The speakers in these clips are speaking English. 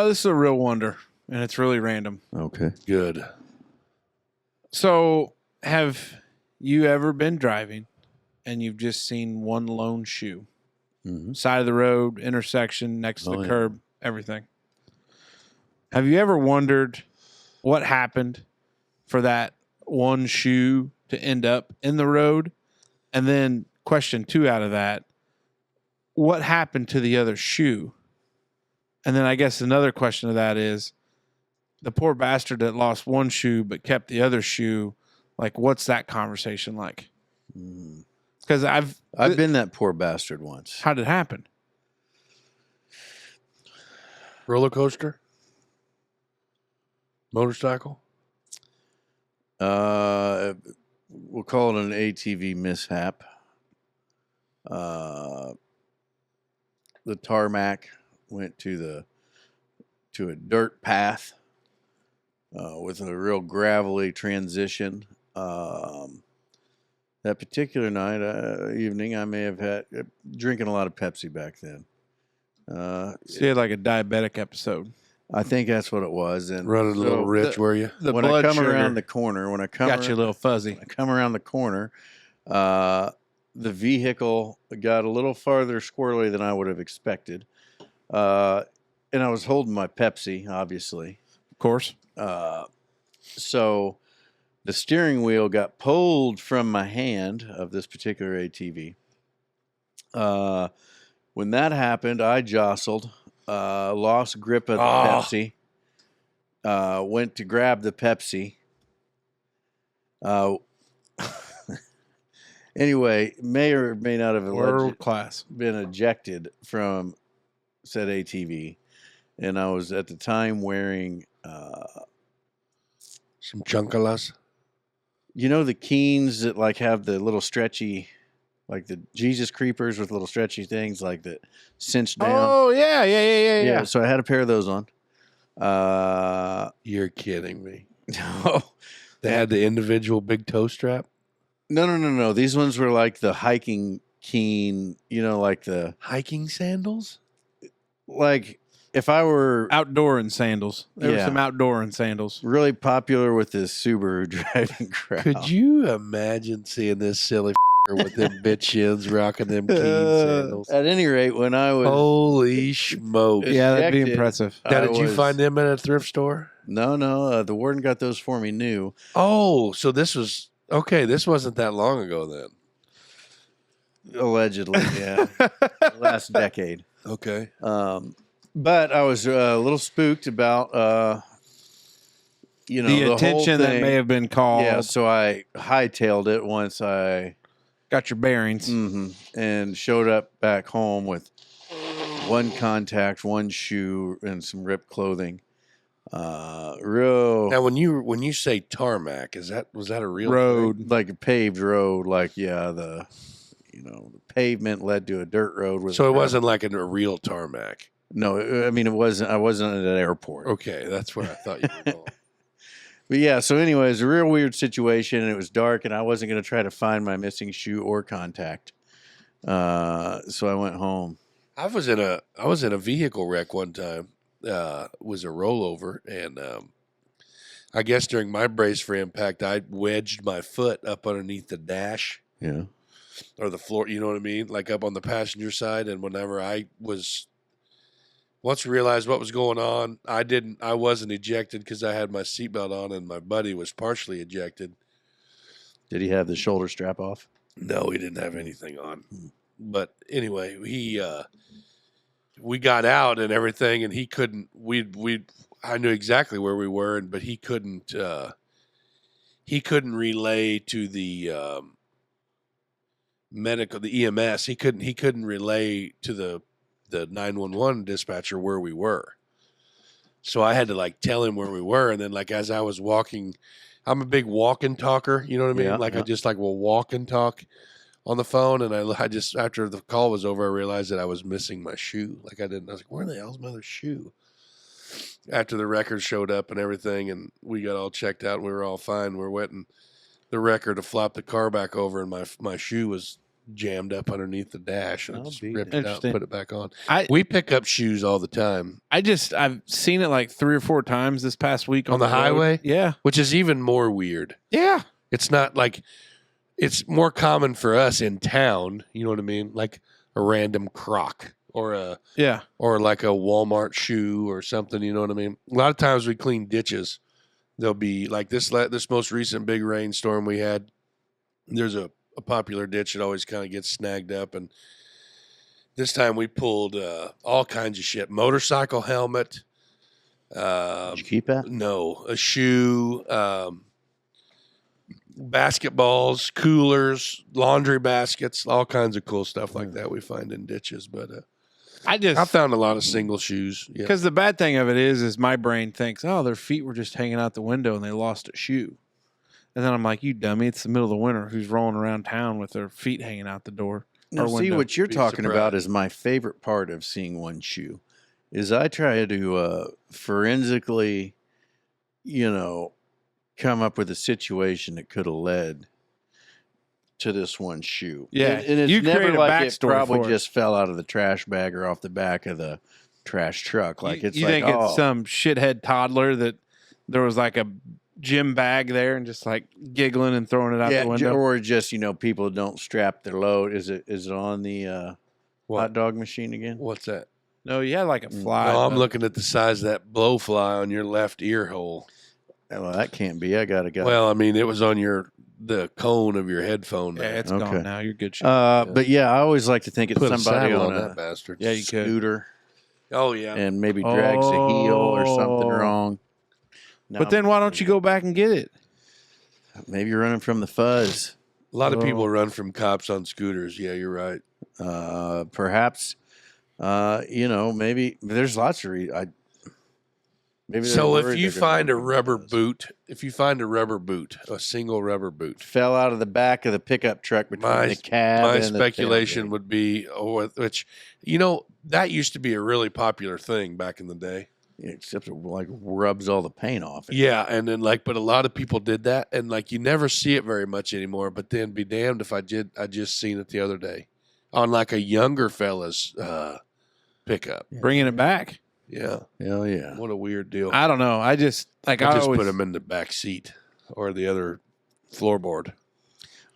This is a real wonder, and it's really random. Okay. Good. So, have you ever been driving and you've just seen one lone shoe? Mm-hmm. Side of the road, intersection, next to the yeah. curb, everything. Have you ever wondered what happened for that one shoe to end up in the road? And then question 2 out of that, what happened to the other shoe? And then I guess another question of that is the poor bastard that lost one shoe but kept the other shoe. Like, what's that conversation like? Because I've been that poor bastard once. How did it happen? Roller coaster? Motorcycle? We'll call it an ATV mishap. The tarmac went to a dirt path with a real gravelly transition. That particular night, evening, I may have had drinking a lot of Pepsi back then. So you had like a diabetic episode. I think that's what it was. And Running a little rich, were you? The when I blood come sugar around the corner, got you a little fuzzy. When I come around the corner, the vehicle got a little farther squirrely than I would have expected. And I was holding my Pepsi, obviously. Of course. So the steering wheel got pulled from my hand of this particular ATV. When that happened, I jostled, lost grip of the Pepsi, went to grab the Pepsi. Anyway, may or may not have World class been ejected from said ATV. And I was at the time wearing some chunkalas. You know the Keens that like have the little stretchy, like the Jesus creepers with little stretchy things like that cinch down. Oh yeah. So I had a pair of those on. You're kidding me. No, They had the individual big toe strap. no. These ones were like the hiking Keen. You know, like the Hiking sandals. like if I were Outdoor in sandals. There were some outdoor in sandals. really popular with this Subaru driving crowd. Could you imagine seeing this silly with them bitch shins rocking them Keen sandals? At any rate, when I was Holy smokes. Yeah, that'd be ejected, impressive. Now, did you find them at a thrift store? No. The warden got those for me new. Oh, so this was okay. This wasn't that long ago then. Allegedly, yeah. Last decade. Okay. But I was a little spooked about, the the attention whole that thing. may have been called. Yeah, so I hightailed it once I Got your bearings. and showed up back home with one contact, one shoe, and some ripped clothing. Real Now, when you say tarmac, was that a real Road. like a paved road, like the pavement led to a dirt road with. So it wasn't like a real tarmac. No, I mean it wasn't. I wasn't at an airport. Okay, that's where I thought you were going. But yeah, so anyway, it was a real weird situation, and it was dark, and I wasn't going to try to find my missing shoe or contact. So I went home. I was in a vehicle wreck one time. Was a rollover, and I guess during my brace for impact, I wedged my foot up underneath the dash. Yeah. Or the floor, you know what I mean? Like up on the passenger side. And whenever once we realized what was going on, I wasn't ejected because I had my seatbelt on and my buddy was partially ejected. Did he have the shoulder strap off? No, he didn't have anything on. But anyway, we got out and everything, and he couldn't. I knew exactly where we were, but he couldn't. He couldn't relay to the the EMS. He couldn't relay to the 911 dispatcher where we were. So I had to like tell him where we were, and then like as I was walking, I'm a big walk and talker. You know what I mean? Yeah, I just like will walk and talk on the phone, and I just after the call was over, I realized that I was missing my shoe. I was like, where the hell's my other shoe? After the record showed up and everything, and we got all checked out, and we were all fine. We're wetting the record to flop the car back over, and my shoe was jammed up underneath the dash, and I Oh, just beat ripped it. it out, Interesting. put it back on. I We pick up shoes all the time I've seen it like 3 or 4 times this past week On the road. highway? Yeah. which is even more weird. Yeah. It's not like it's more common for us in town. You know what I mean? Like a random Croc or Yeah. like a Walmart shoe or something. You know what I mean? A lot of times we clean ditches. There'll be like this most recent big rainstorm we had. There's a popular ditch that always kind of gets snagged up, and this time we pulled all kinds of shit: motorcycle helmet. Did you keep that? No, a shoe, basketballs, coolers, laundry baskets, all kinds of cool stuff like that we find in ditches. But I found a lot of single shoes. Yeah. Because the bad thing of it is my brain thinks, oh, their feet were just hanging out the window and they lost a shoe. And then I'm like, you dummy, it's the middle of the winter. Who's rolling around town with their feet hanging out the door? No, or see, window? what you're Be talking about surprised. is my favorite part of seeing one shoe. Is I try to forensically, come up with a situation that could have led to this one shoe. Yeah, and it's you never create a like it backstory probably for it. just fell out of the trash bag or off the back of the trash truck. Like it's you like, think it's some shithead toddler that there was like a gym bag there and just like giggling and throwing it out the window? or just people don't strap their load. Is it on the What? hot dog machine again? What's that? No, you had like a fly. No, I'm looking at the size of that blowfly on your left ear hole. Well, that can't be. I gotta go. Well, I mean, it was on the cone of your headphone. Yeah, There. it's Okay. gone now. You're good shit. But yeah, I always like to think it's Put a somebody saddle on on a that bastard. Yeah, you could. scooter Oh yeah. and maybe drags a heel or something Oh. wrong. But then why don't you go back and get it? Maybe you're running from the fuzz. A lot of people Oh. run from cops on scooters. Yeah, you're right. Perhaps, maybe there's lots of reasons. Maybe they're So if worried you they're gonna find a run from the rubber fuzz. boot, a single rubber boot, Fell out of the back of the pickup truck between My- the cab my and speculation the would be, which that used to be a really popular thing back in the day. except it like rubs all the paint off. Yeah, and then but a lot of people did that, and you never see it very much anymore. But then, be damned if I did. I just seen it the other day on like a younger fella's pickup. Bringing it back. Yeah, Hell yeah. what a weird deal. I don't know. I just I I just always put them in the back seat or the other floorboard.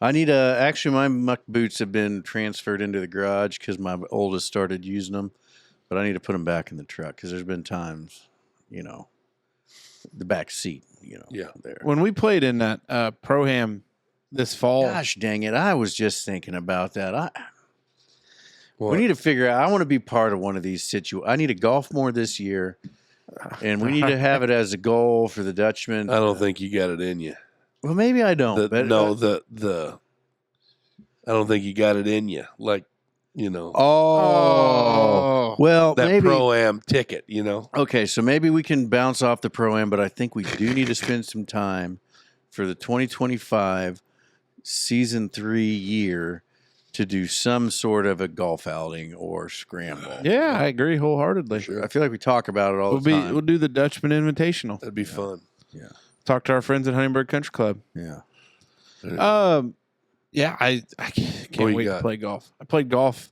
I need actually my muck boots have been transferred into the garage because my oldest started using them, but I need to put them back in the truck because there's been times, the back seat, Yeah. there. when we played in that Pro-Am this fall. Gosh dang it! I was just thinking about that. What? We need to figure out. I want to be part of one of these situations. I need to golf more this year, and we need to have it as a goal for the Dutchman. I don't think you got it in you. Well, maybe I don't. The, but, no, I don't think you got it in you. Oh, well, that maybe. Pro-Am ticket. Okay, so maybe we can bounce off the Pro-Am, but I think we do need to spend some time for the 2025 Season 3 year to do some sort of a golf outing or scramble. Yeah, I agree wholeheartly. I feel like we talk about it all We'll the time. we'll do the Dutchman Invitational. That'd be fun. Talk to our friends at Huntingburg Country Club. Yeah. Yeah, I can't What you wait got? to play golf. I played golf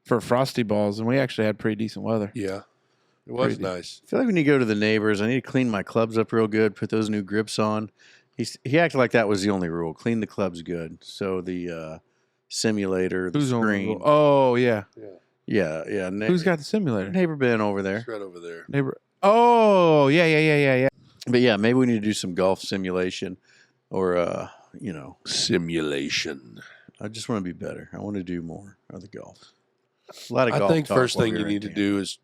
for Frosty Balls, and we actually had pretty decent weather. Yeah, it was Pretty. nice. I feel like we need to go to the neighbors. I need to clean my clubs up real good, put those new grips on. He acted like that was the only rule. Clean the clubs good. So the simulator, the Who's on? screen. Oh yeah. Yeah. Who's got the simulator? Neighbor Ben over It's there. right over there. Neighbor. Oh yeah. But yeah, maybe we need to do some golf simulation or, Simulation. I just want to be better. I want to do more of the golf. A lot of I golf think talk first while thing we you were in need to camp. do is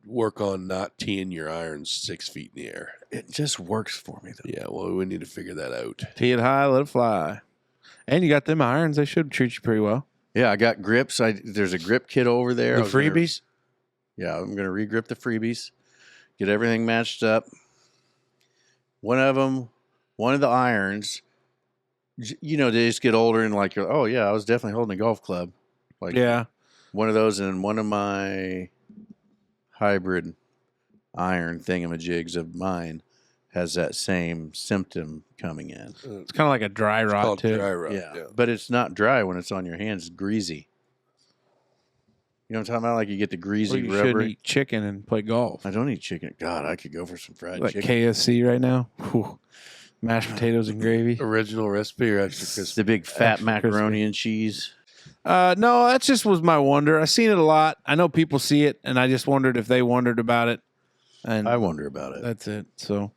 work on not teeing your irons 6 feet in the air. It just works for me, though. Yeah, well, we need to figure that out. Tee it high, let it fly. And you got them irons. They should treat you pretty well. Yeah, I got grips. There's a grip kit over there. I The was gonna- freebies? Yeah, I'm going to regrip the freebies, get everything matched up. One of the irons, they just get older and like, oh yeah, I was definitely holding a golf club. Like Yeah. one of those, and one of my hybrid iron thingamajigs of mine has that same symptom coming in. It's kind of like a dry rot Called too. dry rot. Yeah, but it's not dry when it's on your hands. It's greasy. You know what I'm talking about? Like you get the Or greasy you shouldn't rubbery. eat chicken and play golf. I don't eat chicken. God, I could go for some fried Like chicken. KFC right now. Whew. Mashed potatoes and gravy. Original recipe or extra It's crispy? the big fat Extra macaroni and cheese. No, that just was my wonder. I seen it a lot. I know people see it, and I just wondered if they wondered about it. And I wonder about it. that's it. So,